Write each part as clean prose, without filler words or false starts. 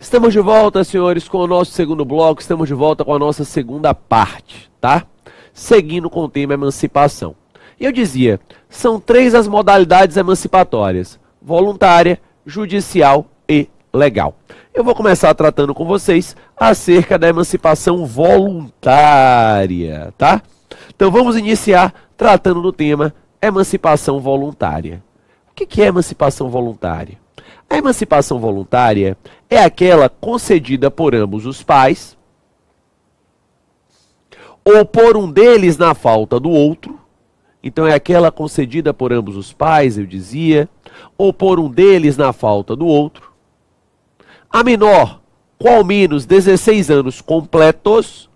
Estamos de volta, senhores, com o nosso segundo bloco, estamos de volta com a nossa segunda parte, tá? Seguindo com o tema emancipação. E eu dizia, são 3 as modalidades emancipatórias: voluntária, judicial e legal. Eu vou começar tratando com vocês acerca da emancipação voluntária, tá? Então vamos iniciar tratando do tema emancipação voluntária. O que é emancipação voluntária? A emancipação voluntária é aquela concedida por ambos os pais, ou por um deles na falta do outro. Então é aquela concedida por ambos os pais, eu dizia, ou por um deles na falta do outro. A menor, com ao menos 16 anos completos.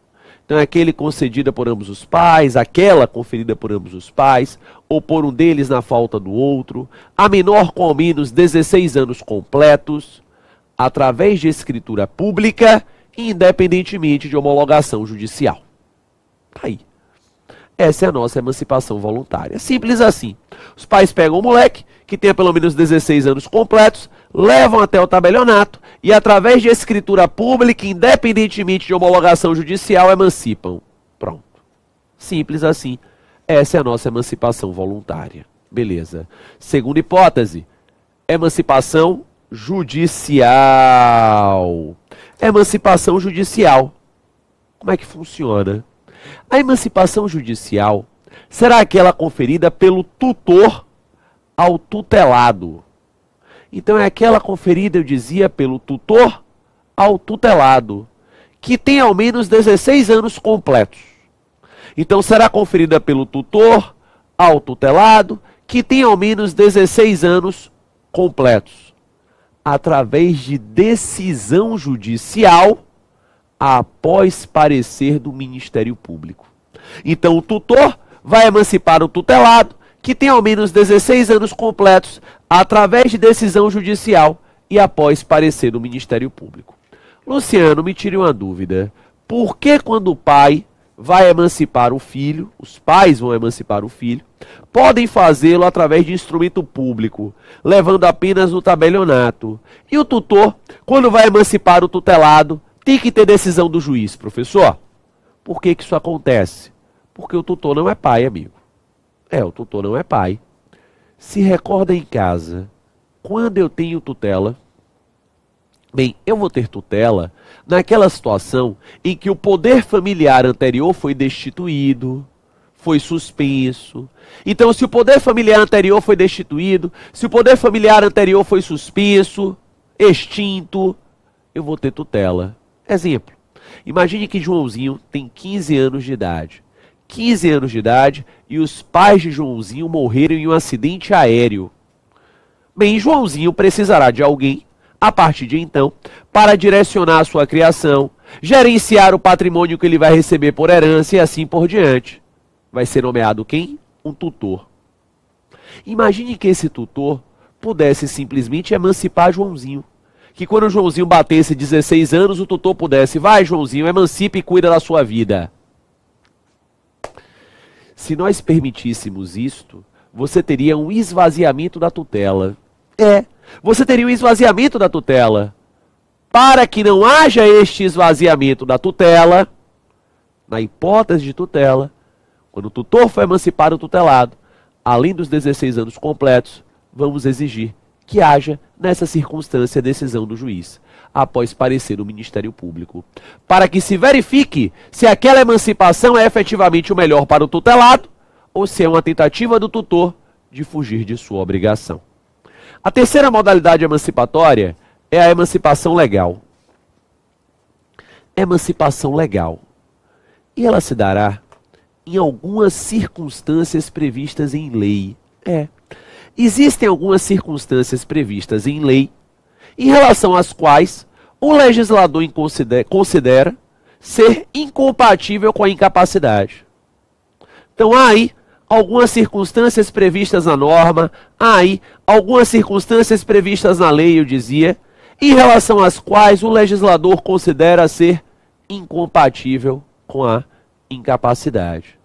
Então é aquele concedida por ambos os pais, aquela conferida por ambos os pais, ou por um deles na falta do outro. A menor com ao menos 16 anos completos, através de escritura pública, independentemente de homologação judicial. Aí. Essa é a nossa emancipação voluntária. Simples assim. Os pais pegam o moleque, que tenha pelo menos 16 anos completos, levam até o tabelionato e, através de escritura pública, independentemente de homologação judicial, emancipam. Pronto. Simples assim. Essa é a nossa emancipação voluntária. Beleza. Segunda hipótese, emancipação judicial. Emancipação judicial. Como é que funciona? A emancipação judicial será aquela conferida pelo tutor ao tutelado. Então é aquela conferida, eu dizia, pelo tutor ao tutelado, que tem ao menos 16 anos completos. Então será conferida pelo tutor ao tutelado, que tem ao menos 16 anos completos, através de decisão judicial, após parecer do Ministério Público. Então o tutor vai emancipar o tutelado, que tem ao menos 16 anos completos, através de decisão judicial e após parecer do Ministério Público. Luciano, me tire uma dúvida. Por que quando o pai vai emancipar o filho, os pais vão emancipar o filho, podem fazê-lo através de instrumento público, levando apenas no tabelionato, e o tutor, quando vai emancipar o tutelado, tem que ter decisão do juiz, professor? Por que isso acontece? Porque o tutor não é pai, amigo. O tutor não é pai. Se recorda em casa, quando eu tenho tutela, bem, eu vou ter tutela naquela situação em que o poder familiar anterior foi destituído, foi suspenso. Então, se o poder familiar anterior foi destituído, se o poder familiar anterior foi suspenso, extinto, eu vou ter tutela. Exemplo, imagine que Joãozinho tem 15 anos de idade. 15 anos de idade e os pais de Joãozinho morreram em um acidente aéreo. Bem, Joãozinho precisará de alguém, a partir de então, para direcionar a sua criação, gerenciar o patrimônio que ele vai receber por herança e assim por diante. Vai ser nomeado quem? Um tutor. Imagine que esse tutor pudesse simplesmente emancipar Joãozinho. Que quando o Joãozinho batesse 16 anos, o tutor pudesse: vai, Joãozinho, emancipe e cuida da sua vida. Se nós permitíssemos isto, você teria um esvaziamento da tutela. Você teria um esvaziamento da tutela. Para que não haja este esvaziamento da tutela, na hipótese de tutela, quando o tutor for emancipar o tutelado, além dos 16 anos completos, vamos exigir que haja, nessa circunstância, decisão do juiz, após parecer do Ministério Público, para que se verifique se aquela emancipação é efetivamente o melhor para o tutelado, ou se é uma tentativa do tutor de fugir de sua obrigação. A terceira modalidade emancipatória é a emancipação legal. Emancipação legal. E ela se dará em algumas circunstâncias previstas em lei. Existem algumas circunstâncias previstas em lei, em relação às quais o legislador considera ser incompatível com a incapacidade. Então há aí algumas circunstâncias previstas na norma, há aí algumas circunstâncias previstas na lei, eu dizia, em relação às quais o legislador considera ser incompatível com a incapacidade.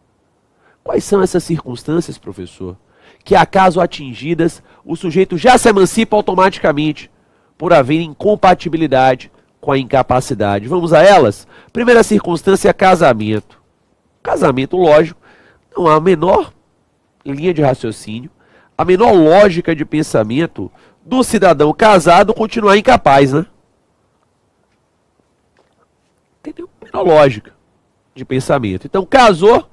Quais são essas circunstâncias, professor? Que, acaso atingidas, o sujeito já se emancipa automaticamente por haver incompatibilidade com a incapacidade. Vamos a elas? Primeira circunstância, casamento. Casamento, lógico, não há a menor linha de raciocínio, a menor lógica de pensamento do cidadão casado continuar incapaz, né? Entendeu? Menor lógica de pensamento. Então, casou,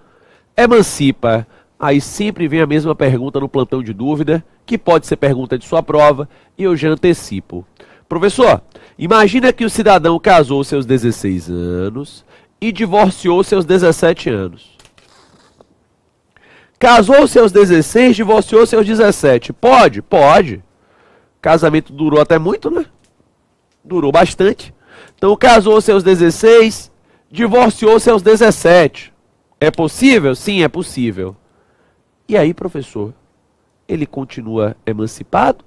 emancipa. Aí sempre vem a mesma pergunta no plantão de dúvida, que pode ser pergunta de sua prova, e eu já antecipo. Professor, imagina que o cidadão casou seus 16 anos e divorciou seus 17 anos. Casou seus 16, divorciou seus 17. Pode? Pode. Casamento durou até muito, né? Durou bastante. Então, casou seus 16, divorciou seus 17. É possível? Sim, é possível. E aí, professor, ele continua emancipado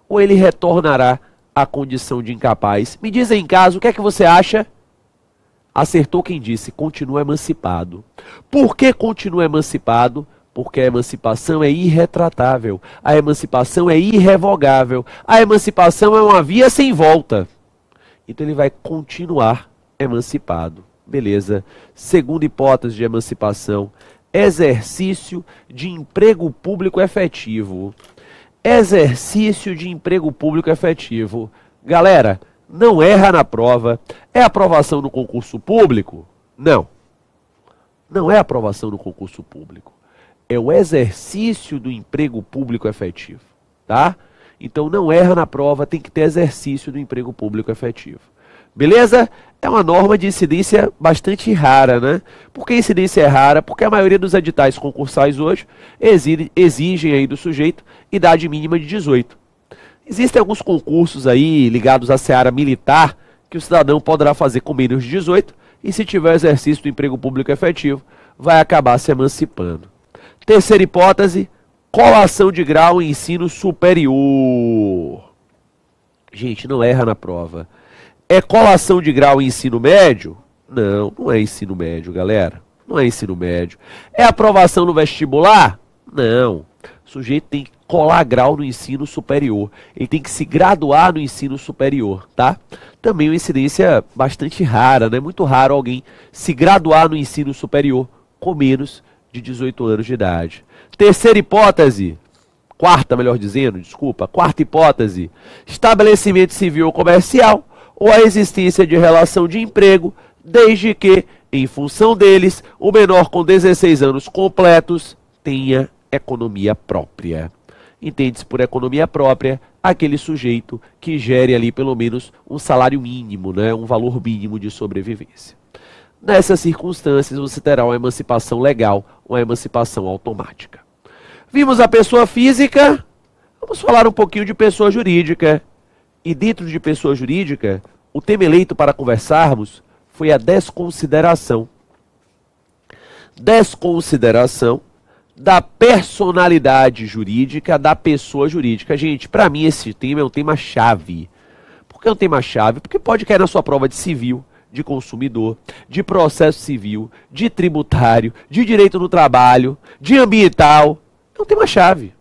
ou ele retornará à condição de incapaz? Me diz em casa, o que é que você acha? Acertou quem disse, continua emancipado. Por que continua emancipado? Porque a emancipação é irretratável, a emancipação é irrevogável, a emancipação é uma via sem volta. Então ele vai continuar emancipado. Beleza. Segunda hipótese de emancipação, exercício de emprego público efetivo. Exercício de emprego público efetivo. Galera, não erra na prova. É aprovação no concurso público? Não. Não é aprovação no concurso público. É o exercício do emprego público efetivo, tá? Então não erra na prova, tem que ter exercício do emprego público efetivo. Beleza? É uma norma de incidência bastante rara, né? Por que a incidência é rara? Porque a maioria dos editais concursais hoje exigem aí do sujeito idade mínima de 18. Existem alguns concursos aí ligados à seara militar que o cidadão poderá fazer com menos de 18 e se tiver exercício do emprego público efetivo, vai acabar se emancipando. Terceira hipótese, colação de grau em ensino superior. Gente, não erra na prova. É colação de grau em ensino médio? Não, não é ensino médio, galera. Não é ensino médio. É aprovação no vestibular? Não. O sujeito tem que colar grau no ensino superior. Ele tem que se graduar no ensino superior, tá? Também uma incidência bastante rara, né? Muito raro alguém se graduar no ensino superior com menos de 18 anos de idade. Terceira hipótese, quarta hipótese, estabelecimento civil ou comercial ou a existência de relação de emprego, desde que, em função deles, o menor com 16 anos completos tenha economia própria. Entende-se por economia própria aquele sujeito que gere ali pelo menos um salário mínimo, né, um valor mínimo de sobrevivência. Nessas circunstâncias, você terá uma emancipação legal, uma emancipação automática. Vimos a pessoa física, vamos falar um pouquinho de pessoa jurídica. E dentro de pessoa jurídica, o tema eleito para conversarmos foi a desconsideração. Desconsideração da personalidade jurídica da pessoa jurídica. Gente, para mim esse tema é um tema-chave. Por que é um tema-chave? Porque pode cair na sua prova de civil, de consumidor, de processo civil, de tributário, de direito do trabalho, de ambiental. É um tema-chave.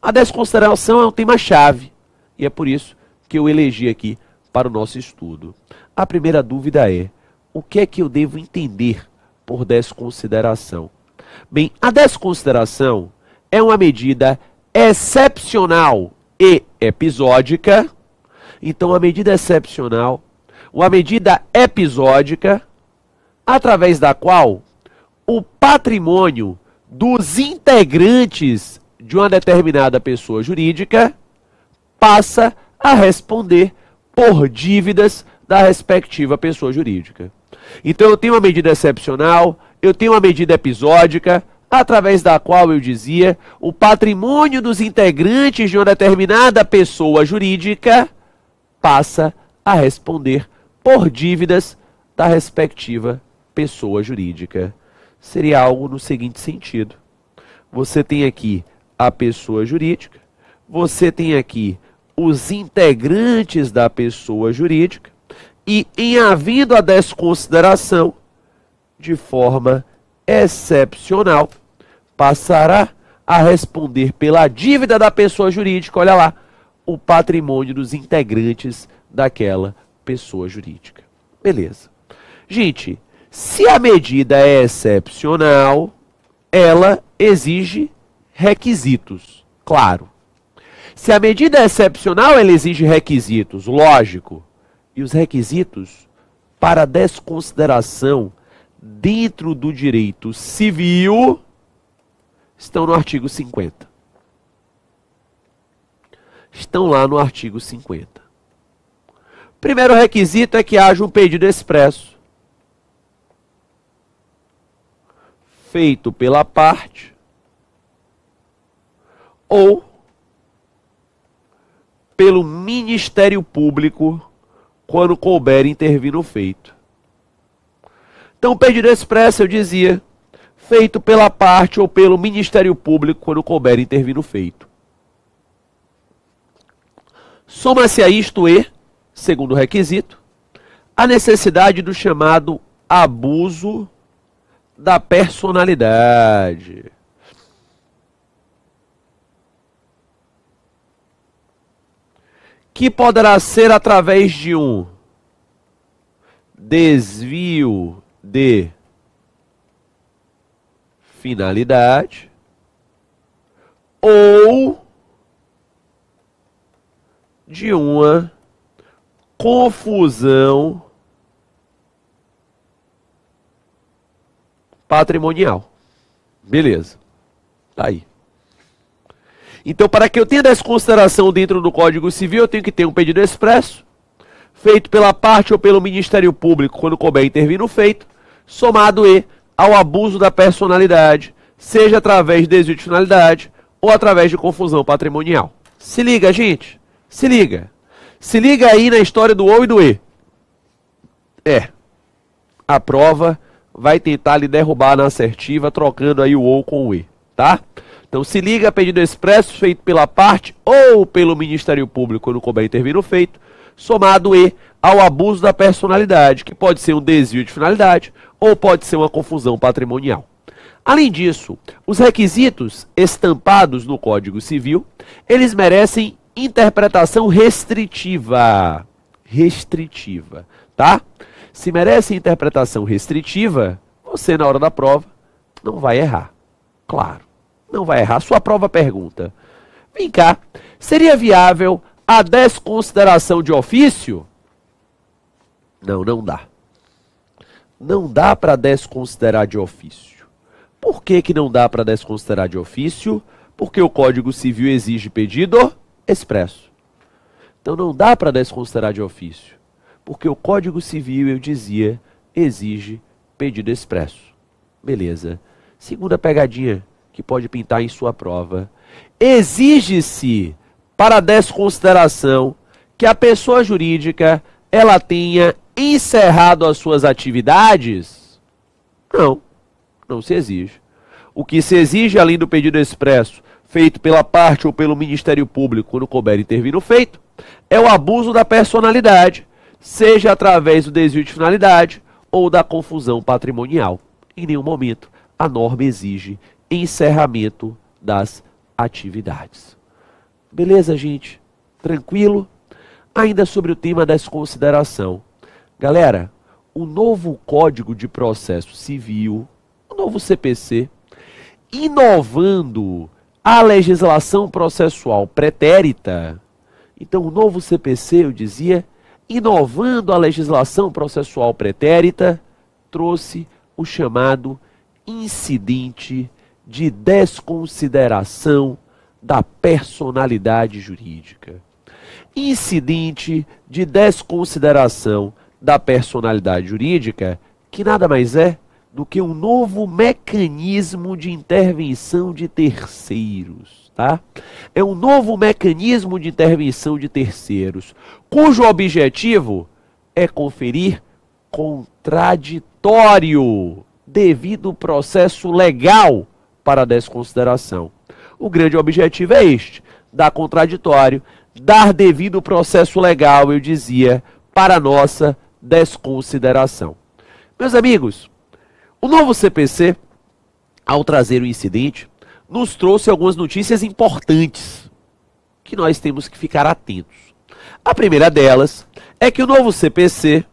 A desconsideração é um tema-chave. E é por isso que eu elegi aqui para o nosso estudo. A primeira dúvida é, o que é que eu devo entender por desconsideração? Bem, a desconsideração é uma medida excepcional e episódica. Então, a medida excepcional, uma medida episódica, através da qual o patrimônio dos integrantes de uma determinada pessoa jurídica passa a responder por dívidas da respectiva pessoa jurídica. Então eu tenho uma medida excepcional, eu tenho uma medida episódica, através da qual eu dizia, o patrimônio dos integrantes de uma determinada pessoa jurídica passa a responder por dívidas da respectiva pessoa jurídica. Seria algo no seguinte sentido. Você tem aqui a pessoa jurídica, você tem aqui os integrantes da pessoa jurídica e, em havendo a desconsideração, de forma excepcional, passará a responder pela dívida da pessoa jurídica, olha lá, o patrimônio dos integrantes daquela pessoa jurídica. Beleza. Gente, se a medida é excepcional, ela exige requisitos, claro. Se a medida é excepcional, ela exige requisitos, lógico. E os requisitos para desconsideração dentro do direito civil estão no artigo 50. Estão lá no artigo 50. Primeiro requisito é que haja um pedido expresso feito pela parte ou pelo Ministério Público quando couber intervir no feito. Então, o pedido expresso, eu dizia, feito pela parte ou pelo Ministério Público quando couber intervir no feito. Soma-se a isto e, segundo requisito, a necessidade do chamado abuso da personalidade. Que poderá ser através de um desvio de finalidade ou de uma confusão patrimonial. Beleza. Tá aí. Então, para que eu tenha desconsideração dentro do Código Civil, eu tenho que ter um pedido expresso, feito pela parte ou pelo Ministério Público, quando couber intervir no feito, somado ao abuso da personalidade, seja através de desvio de finalidade ou através de confusão patrimonial. Se liga, gente. Se liga. Se liga aí na história do ou e do e. A prova vai tentar lhe derrubar na assertiva, trocando aí o ou com o e, tá? Então, se liga, pedido expresso feito pela parte ou pelo Ministério Público quando couber intervir no feito, somado ao abuso da personalidade, que pode ser um desvio de finalidade ou pode ser uma confusão patrimonial. Além disso, os requisitos estampados no Código Civil, eles merecem interpretação restritiva. Restritiva, tá? Se merece interpretação restritiva, você, na hora da prova, não vai errar. Claro. Não vai errar. Sua prova pergunta: vem cá, seria viável a desconsideração de ofício? Não, não dá. Não dá para desconsiderar de ofício. Por que que não dá para desconsiderar de ofício? Porque o Código Civil exige pedido expresso. Então não dá para desconsiderar de ofício. Porque o Código Civil, eu dizia, exige pedido expresso. Beleza. Segunda pegadinha que pode pintar em sua prova. Exige-se para desconsideração que a pessoa jurídica ela tenha encerrado as suas atividades? Não, não se exige. O que se exige, além do pedido expresso feito pela parte ou pelo Ministério Público quando couber intervir no feito, é o abuso da personalidade, seja através do desvio de finalidade ou da confusão patrimonial. Em nenhum momento a norma exige encerramento das atividades. Beleza, gente? Tranquilo? Ainda sobre o tema da desconsideração. Galera, o novo Código de Processo Civil, o novo CPC, inovando a legislação processual pretérita. Então, o novo CPC, eu dizia, inovando a legislação processual pretérita, trouxe o chamado incidente de desconsideração da personalidade jurídica. Incidente de desconsideração da personalidade jurídica, que nada mais é do que um novo mecanismo de intervenção de terceiros, tá? É um novo mecanismo de intervenção de terceiros, cujo objetivo é conferir contraditório devido ao processo legal para a desconsideração. O grande objetivo é este: dar contraditório, dar devido processo legal, eu dizia, para a nossa desconsideração. Meus amigos, o novo CPC, ao trazer o incidente, nos trouxe algumas notícias importantes que nós temos que ficar atentos. A primeira delas é que o novo CPC,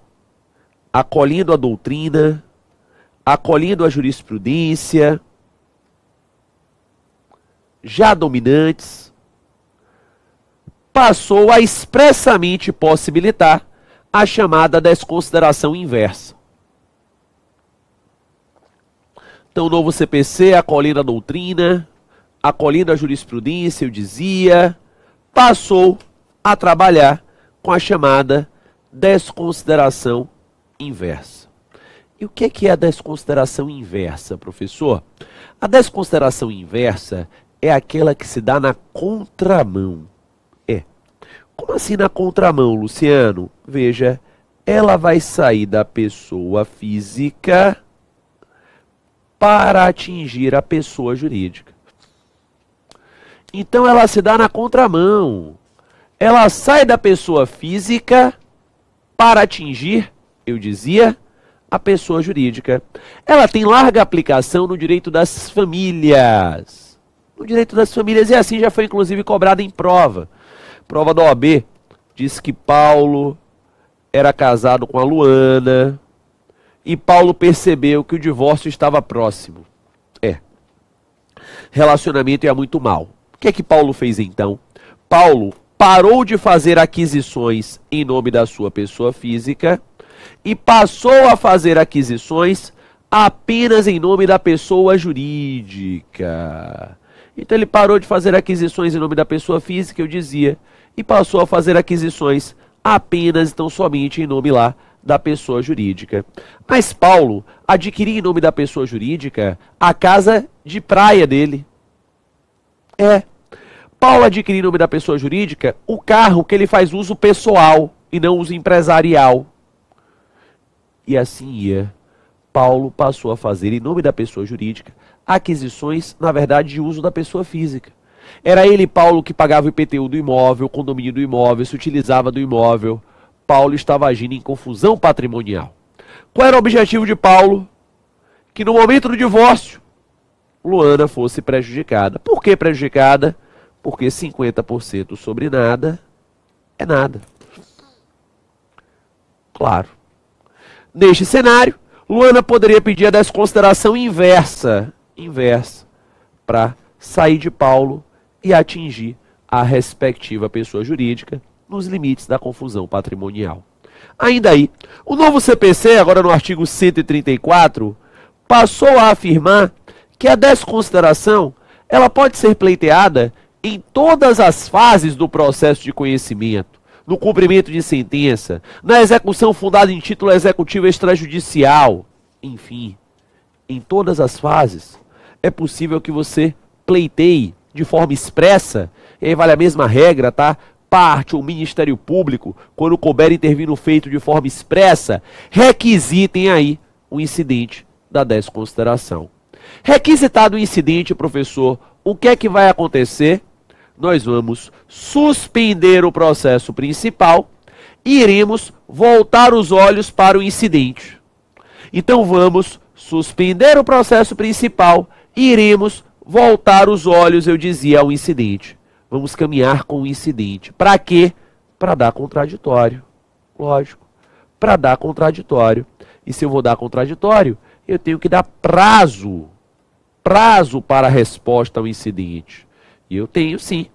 acolhendo a doutrina, acolhendo a jurisprudência, já dominantes, passou a expressamente possibilitar a chamada desconsideração inversa. Então, o novo CPC, acolhendo a doutrina, acolhendo a jurisprudência, eu dizia, passou a trabalhar com a chamada desconsideração inversa. E o que é a desconsideração inversa, professor? A desconsideração inversa é aquela que se dá na contramão. Como assim na contramão, Luciano? Veja, ela vai sair da pessoa física para atingir a pessoa jurídica. Então ela se dá na contramão. Ela sai da pessoa física para atingir, eu dizia, a pessoa jurídica. Ela tem larga aplicação no direito das famílias. No direito das famílias, e assim já foi inclusive cobrada em prova. Prova da OAB, diz que Paulo era casado com a Luana e Paulo percebeu que o divórcio estava próximo. Relacionamento ia muito mal. O que é que Paulo fez então? Paulo parou de fazer aquisições em nome da sua pessoa física e passou a fazer aquisições apenas em nome da pessoa jurídica. Então ele parou de fazer aquisições em nome da pessoa física, eu dizia, e passou a fazer aquisições apenas, então somente em nome lá da pessoa jurídica. Mas Paulo adquiriu em nome da pessoa jurídica a casa de praia dele. Paulo adquiriu em nome da pessoa jurídica o carro que ele faz uso pessoal e não uso empresarial. E assim ia. Paulo passou a fazer em nome da pessoa jurídica aquisições, na verdade, de uso da pessoa física. Era ele, Paulo, que pagava o IPTU do imóvel, o condomínio do imóvel, se utilizava do imóvel. Paulo estava agindo em confusão patrimonial. Qual era o objetivo de Paulo? Que no momento do divórcio, Luana fosse prejudicada. Por que prejudicada? Porque 50% sobre nada é nada. Claro. Neste cenário, Luana poderia pedir a desconsideração inversa para sair de Paulo e atingir a respectiva pessoa jurídica nos limites da confusão patrimonial. Ainda aí, o novo CPC, agora no artigo 134, passou a afirmar que a desconsideração ela pode ser pleiteada em todas as fases do processo de conhecimento, no cumprimento de sentença, na execução fundada em título executivo extrajudicial, enfim, em todas as fases, é possível que você pleiteie de forma expressa, e aí vale a mesma regra, tá? Parte ou Ministério Público, quando couber intervir no feito de forma expressa, requisitem aí o incidente da desconsideração. Requisitado o incidente, professor, o que é que vai acontecer? Nós vamos suspender o processo principal e iremos voltar os olhos para o incidente. Então vamos suspender o processo principal e iremos voltar os olhos, eu dizia, ao incidente. Vamos caminhar com o incidente. Para quê? Para dar contraditório. Lógico. Para dar contraditório. E se eu vou dar contraditório, eu tenho que dar prazo. Prazo para a resposta ao incidente. E eu tenho sim.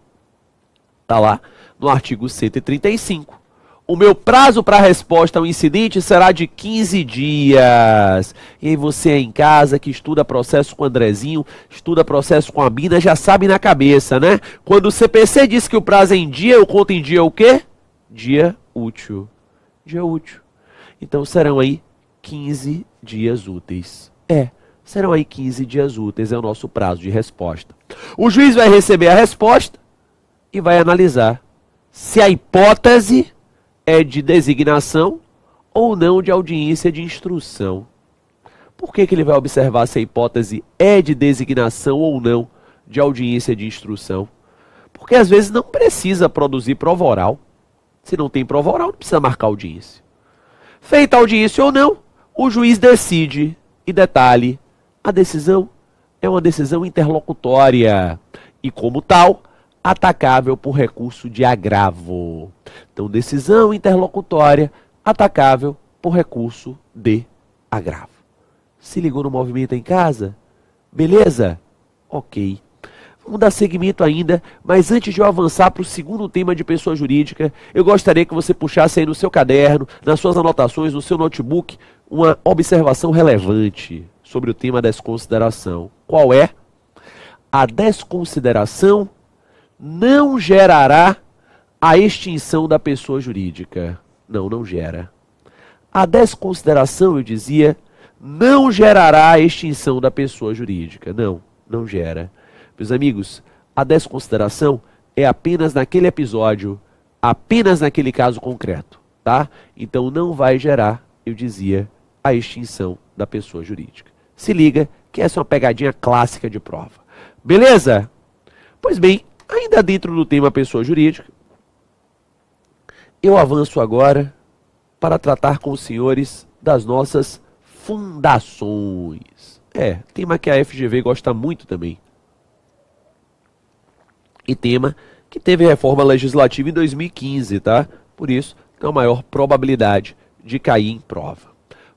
Está lá no artigo 135. O meu prazo para a resposta ao incidente será de 15 dias. E aí você aí em casa que estuda processo com o Andrezinho, estuda processo com a Bina, já sabe na cabeça, né? Quando o CPC diz que o prazo é em dia, eu conto em dia o quê? Dia útil. Dia útil. Então serão aí 15 dias úteis. Serão aí 15 dias úteis, é o nosso prazo de resposta. O juiz vai receber a resposta e vai analisar se a hipótese é de designação ou não de audiência de instrução. Por que ele vai observar se a hipótese é de designação ou não de audiência de instrução? Porque às vezes não precisa produzir prova oral. Se não tem prova oral, não precisa marcar audiência. Feita a audiência ou não, o juiz decide. E detalhe, a decisão é uma decisão interlocutória. E como tal, atacável por recurso de agravo. Então, decisão interlocutória atacável por recurso de agravo. Se ligou no movimento em casa? Beleza? Ok. Vamos dar seguimento ainda, mas antes de eu avançar para o segundo tema de pessoa jurídica, eu gostaria que você puxasse aí no seu caderno, nas suas anotações, no seu notebook, uma observação relevante sobre o tema desconsideração. Qual é? A desconsideração não gerará a extinção da pessoa jurídica. Não, não gera. A desconsideração, eu dizia, não gerará a extinção da pessoa jurídica. Não, não gera. Meus amigos, a desconsideração é apenas naquele episódio, apenas naquele caso concreto, tá? Então não vai gerar, eu dizia, a extinção da pessoa jurídica. Se liga que essa é uma pegadinha clássica de prova. Beleza? Pois bem, ainda dentro do tema pessoa jurídica, eu avanço agora para tratar com os senhores das nossas fundações. Tema que a FGV gosta muito também. E tema que teve reforma legislativa em 2015, tá? Por isso, tem a maior probabilidade de cair em prova.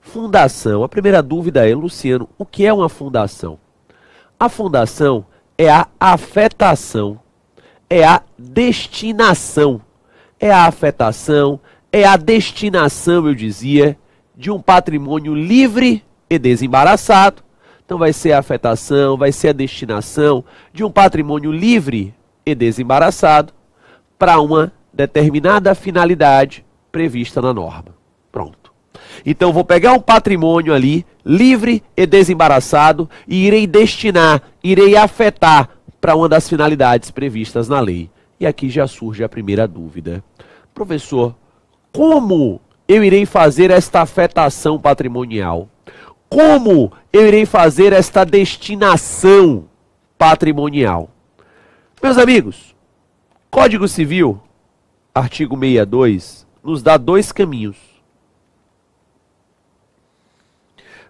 Fundação. A primeira dúvida é, Luciano, o que é uma fundação? A fundação é a afetação, é a destinação, é a afetação, é a destinação, eu dizia, de um patrimônio livre e desembaraçado. Então vai ser a afetação, vai ser a destinação de um patrimônio livre e desembaraçado para uma determinada finalidade prevista na norma. Pronto. Então vou pegar um patrimônio ali, livre e desembaraçado, e irei destinar, irei afetar para uma das finalidades previstas na lei. E aqui já surge a primeira dúvida. Professor, como eu irei fazer esta afetação patrimonial? Como eu irei fazer esta destinação patrimonial? Meus amigos, Código Civil, artigo 62, nos dá dois caminhos.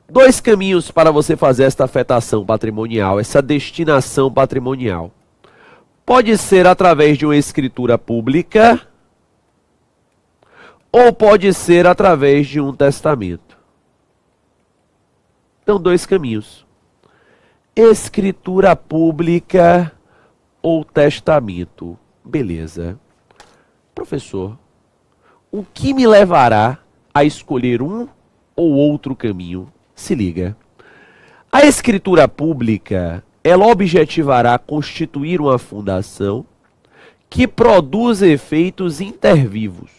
Dois caminhos para você fazer esta afetação patrimonial, essa destinação patrimonial. Pode ser através de uma escritura pública ou pode ser através de um testamento. Então, dois caminhos. Escritura pública ou testamento. Beleza. Professor, o que me levará a escolher um ou outro caminho? Se liga. A escritura pública, ela objetivará constituir uma fundação que produz efeitos intervivos.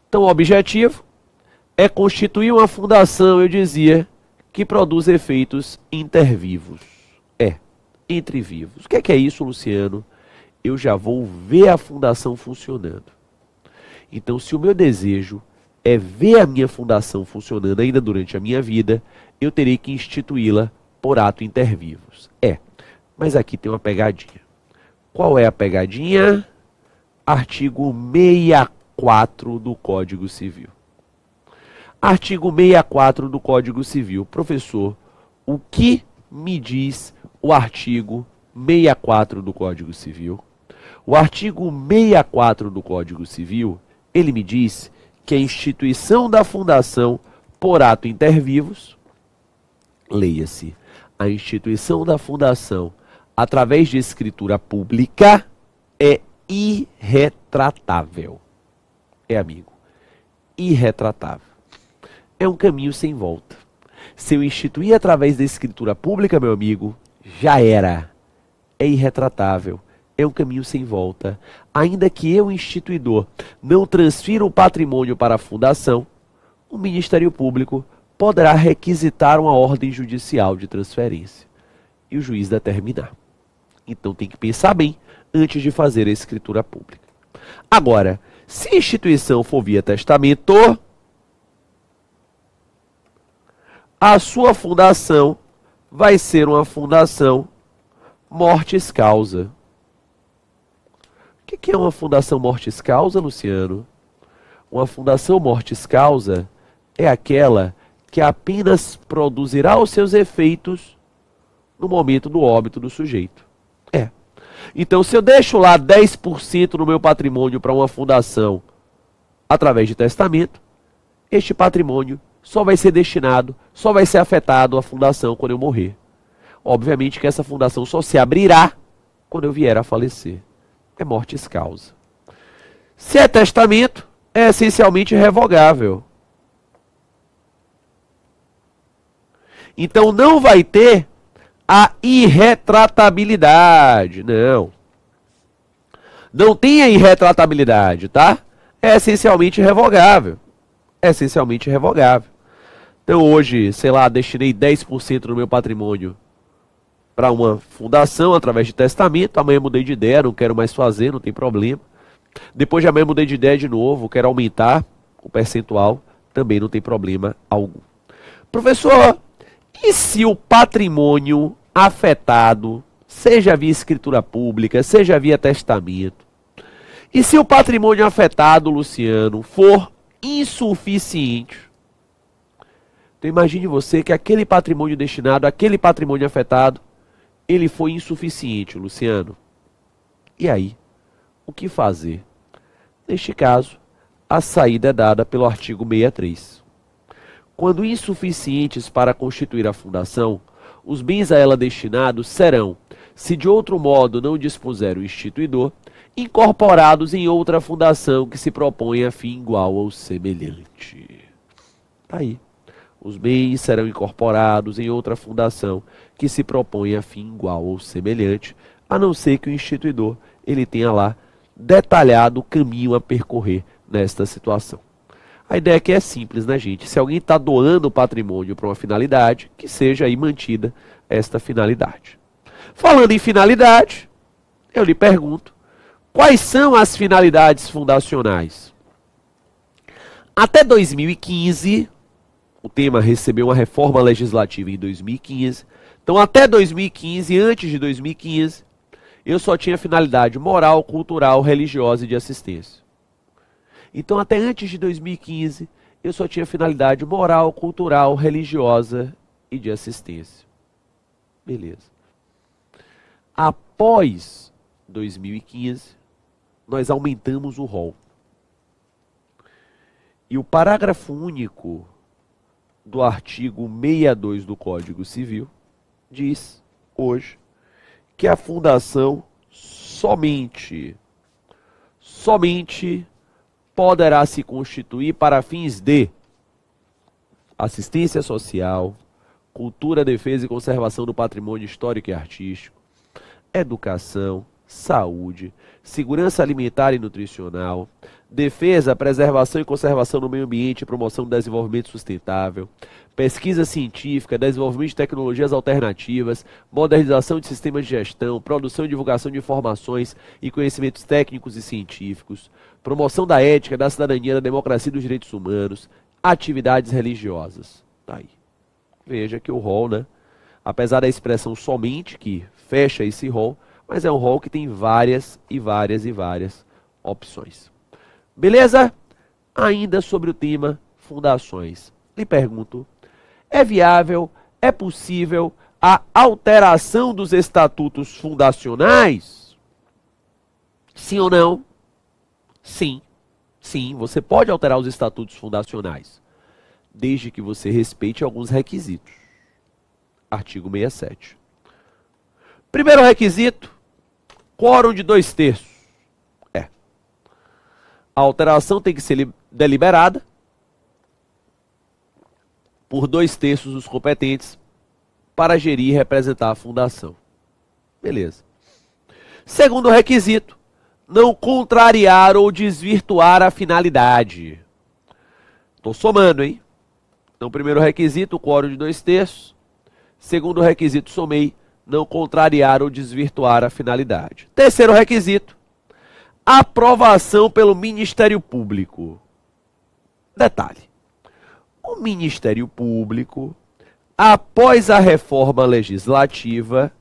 Então, o objetivo é constituir uma fundação, eu dizia, que produz efeitos intervivos. Entre vivos. O que é isso, Luciano? Eu já vou ver a fundação funcionando. Então, se o meu desejo é ver a minha fundação funcionando ainda durante a minha vida, eu terei que instituí-la por ato intervivos. Mas aqui tem uma pegadinha. Qual é a pegadinha? Artigo 64 do Código Civil. Artigo 64 do Código Civil. Professor, o que me diz o artigo 64 do Código Civil? O artigo 64 do Código Civil, ele me diz que a instituição da fundação por ato intervivos, leia-se, a instituição da fundação através de escritura pública é irretratável. Amigo, irretratável. É um caminho sem volta. Se eu instituir através da escritura pública, meu amigo, já era. É irretratável. É um caminho sem volta. Ainda que eu, instituidor, não transfira o patrimônio para a fundação, o Ministério Público poderá requisitar uma ordem judicial de transferência e o juiz determinar. Então tem que pensar bem antes de fazer a escritura pública. Agora, se a instituição for via testamento, a sua fundação vai ser uma fundação mortis causa. O que é uma fundação mortis causa, Luciano? Uma fundação mortis causa é aquela que apenas produzirá os seus efeitos no momento do óbito do sujeito. Então, se eu deixo lá 10% no meu patrimônio para uma fundação através de testamento, este patrimônio só vai ser destinado, só vai ser afetado à fundação quando eu morrer. Obviamente que essa fundação só se abrirá quando eu vier a falecer. É mortis causa. Se é testamento, é essencialmente revogável. Então não vai ter a irretratabilidade. Não. Não tem a irretratabilidade, tá? É essencialmente revogável. É essencialmente revogável. Então hoje, sei lá, destinei 10% do meu patrimônio para uma fundação através de testamento. Amanhã mudei de ideia, não quero mais fazer, não tem problema. Depois de amanhã mudei de ideia de novo, quero aumentar o percentual, também não tem problema algum. Professor, e se o patrimônio afetado, seja via escritura pública, seja via testamento, e se o patrimônio afetado, Luciano, for insuficiente? Então imagine você que aquele patrimônio destinado, aquele patrimônio afetado, ele foi insuficiente, Luciano. E aí, o que fazer? Neste caso, a saída é dada pelo artigo 63. Quando insuficientes para constituir a fundação, os bens a ela destinados serão, se de outro modo não dispuser o instituidor, incorporados em outra fundação que se propõe a fim igual ou semelhante. Tá aí. Os bens serão incorporados em outra fundação que se propõe a fim igual ou semelhante, a não ser que o instituidor ele tenha lá detalhado o caminho a percorrer nesta situação. A ideia aqui é simples, né, gente? Se alguém está doando o patrimônio para uma finalidade, que seja aí mantida esta finalidade. Falando em finalidade, eu lhe pergunto, quais são as finalidades fundacionais? Até 2015, o tema recebeu uma reforma legislativa em 2015. Então, até 2015, antes de 2015, eu só tinha finalidade moral, cultural, religiosa e de assistência. Então, até antes de 2015, eu só tinha finalidade moral, cultural, religiosa e de assistência. Beleza. Após 2015, nós aumentamos o rol. E o parágrafo único do artigo 62 do Código Civil diz, hoje, que a fundação somente poderá se constituir para fins de assistência social, cultura, defesa e conservação do patrimônio histórico e artístico, educação, saúde, segurança alimentar e nutricional, defesa, preservação e conservação do meio ambiente e promoção do desenvolvimento sustentável, pesquisa científica, desenvolvimento de tecnologias alternativas, modernização de sistemas de gestão, produção e divulgação de informações e conhecimentos técnicos e científicos, promoção da ética, da cidadania, da democracia e dos direitos humanos, atividades religiosas. Tá aí. Veja que o rol, né? Apesar da expressão somente que fecha esse rol, mas é um rol que tem várias opções. Beleza? Ainda sobre o tema fundações. Lhe pergunto, é viável, é possível a alteração dos estatutos fundacionais? Sim ou não? Sim. Sim, você pode alterar os estatutos fundacionais, desde que você respeite alguns requisitos. Artigo 67. Primeiro requisito, quórum de 2/3. A alteração tem que ser deliberada por 2/3 dos competentes para gerir e representar a fundação. Beleza. Segundo requisito, não contrariar ou desvirtuar a finalidade. Estou somando, hein? Então, primeiro requisito, quórum de 2/3. Segundo requisito, somei, não contrariar ou desvirtuar a finalidade. Terceiro requisito, aprovação pelo Ministério Público. Detalhe, o Ministério Público, após a reforma legislativa,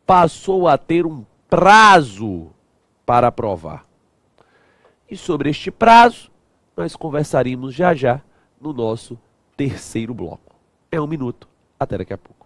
passou a ter um prazo para aprovar. E sobre este prazo, nós conversaremos já já no nosso terceiro bloco. É 1 minuto. Até daqui a pouco.